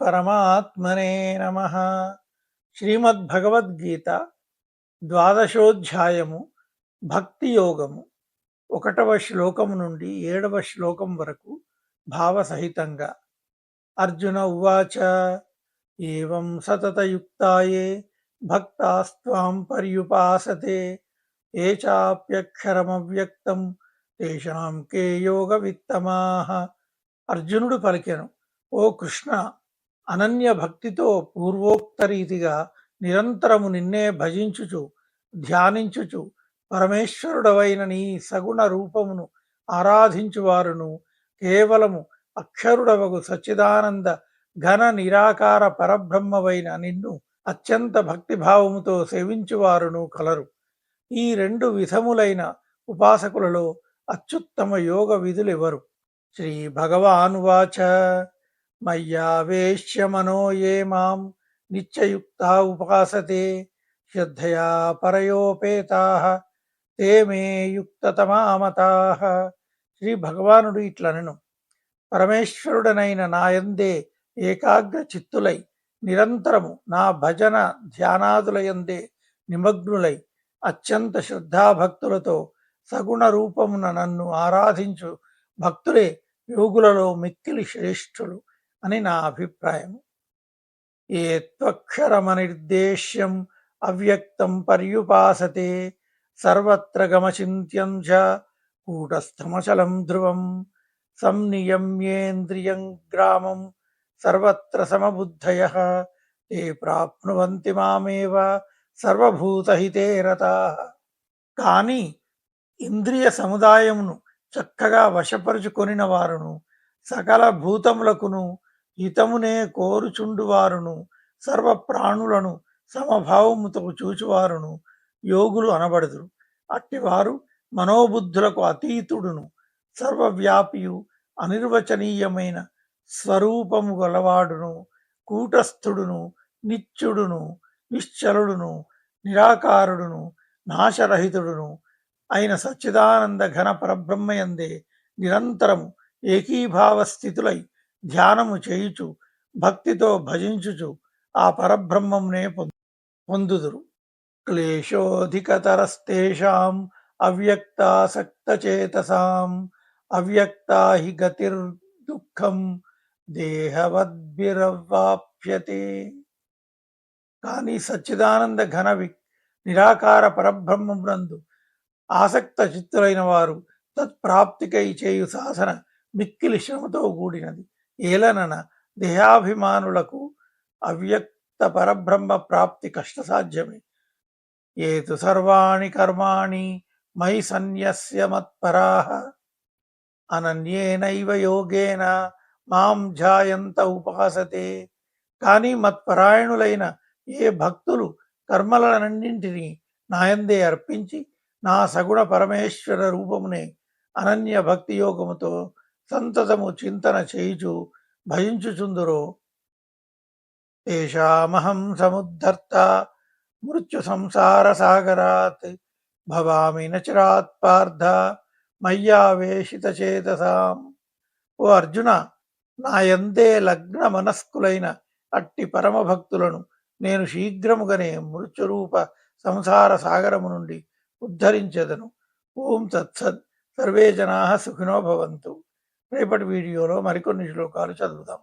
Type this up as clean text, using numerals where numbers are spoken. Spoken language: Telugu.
పరమాత్మనే నమః. శ్రీమద్భగవద్గీత ద్వాదశోధ్యాయము భక్తి యోగము 1వ శ్లోకము నుండి 7వ శ్లోకం వరకు భావసహితంగా. అర్జున ఉవాచ ఏవం సతతయుక్తాయే భక్తాస్త్వాం పర్యుపాసతే ఏ చాప్యక్షరమవ్యక్తం తేషాం కే యోగ విత్తమాః. అర్జునుడు పలికెను, ఓ కృష్ణ, అనన్య భక్తితో పూర్వోక్త రీతిగా నిరంతరము నిన్నే భజించుచు ధ్యానించుచు పరమేశ్వరుడవైన నీ సగుణ రూపమును ఆరాధించువారును కేవలము అక్షరుడవగు సచ్చిదానంద ఘన నిరాకార పరబ్రహ్మవైన నిన్ను అత్యంత భక్తిభావముతో సేవించువారును కలరు. ఈ 2 విధములైన ఉపాసకులలో అత్యుత్తమ యోగ విధులెవరు? శ్రీ భగవానువాచ మయ్యావేశ్య మనో ఏ మాం నిత్యయుక్తా ఉపాసతే శ్రద్ధయా పరయోపేతాః తే మే యుక్తతమా మతాః. శ్రీ భగవానుడు ఇట్లనెను, పరమేశ్వరుడనైన నాయందే ఏకాగ్ర చిత్తులై నిరంతరము నా భజన ధ్యానాదులయందే నిమగ్నులై అత్యంత శ్రద్ధాభక్తులతో సగుణ రూపమున నన్ను ఆరాధించు భక్తులే యోగులలో మిక్కిలి శ్రేష్ఠులు అని నా అభిప్రాయము. ఏ త్వక్షరమనిర్దేశ్యం అవ్యక్తం పర్యుపాసతే సర్వత్ర గమచింత్యం చ కూటస్థమచలం ధ్రువం సంనియమ్యేంద్రియం గ్రామం సర్వత్ర సమబుద్ధయః తే ప్రాప్నువంతి మామేవ సర్వభూతహితే రతాః. కానీ ఇంద్రియ సముదాయమును చక్కగా వశపరుచుకొనిన వారును సకల భూతములకును హితమునే కోరుచుండువారును సర్వ ప్రాణులను సమభావముతో చూచువారును యోగులు అనబడుదురు. అట్టివారు మనోబుద్ధులకు అతీతుడును సర్వవ్యాపియు అనిర్వచనీయమైన స్వరూపము గలవాడును కూటస్థుడును నిత్యుడును నిశ్చలుడును నిరాకారుడును నాశరహితుడును అయిన సచ్చిదానంద ఘన పరబ్రహ్మయందే నిరంతరము ఏకీభావ స్థితులై ధ్యానము చేయుచు భక్తితో భజించుచు ఆ పరబ్రహ్మమునే పొందుదురు. క్లేశోధికతరస్తేషాం అవ్యక్తాసక్తచేతసాం అవ్యక్తా హి గతిర్దుఃఖం దేహవద్భిరవాప్యతే. కానీ సచ్చిదానంద ఘన నిరాకార పరబ్రహ్మమునందు ఆసక్త చిత్తులైన వారు తత్ప్రాప్తికై చేయు సాధన మిక్కిలి శ్రమతో కూడినది. ఏలనన దేహాభిమానులకు అవ్యక్త పరబ్రహ్మ ప్రాప్తి కష్టసాధ్యమే. ఏతు సర్వాణి కర్మాణి మయి సన్యస్య మత్పరాః అనన్యేనైవ యోగేన మాం ధ్యాయంత ఉపాసతే. కానీ మత్పరాయణులైన ఏ భక్తులు కర్మలన్నింటినీ నాయందే అర్పించి నా సగుణ పరమేశ్వర రూపమునే అనన్య భక్తి యోగముతో సంతతము చింతన చేయుచు భజించుచుందురో తేషామహం సముద్ధర్త మృత్యు సంసార సాగరాత్ భవామి నచిరాత్ పార్థ మయ్యావేశిత చేతసాం. ఓ అర్జున, నాయందే లగ్న మనస్కులైన అట్టి పరమభక్తులను నేను శీఘ్రముగానే మృత్యురూప సంసార సాగరము నుండి ఉద్ధరించెదను. ఓం తత్సత్. సర్వే జనాః సుఖినో భవంతు. రేపటి వీడియోలో మరికొన్ని శ్లోకాలు చదువుదాం.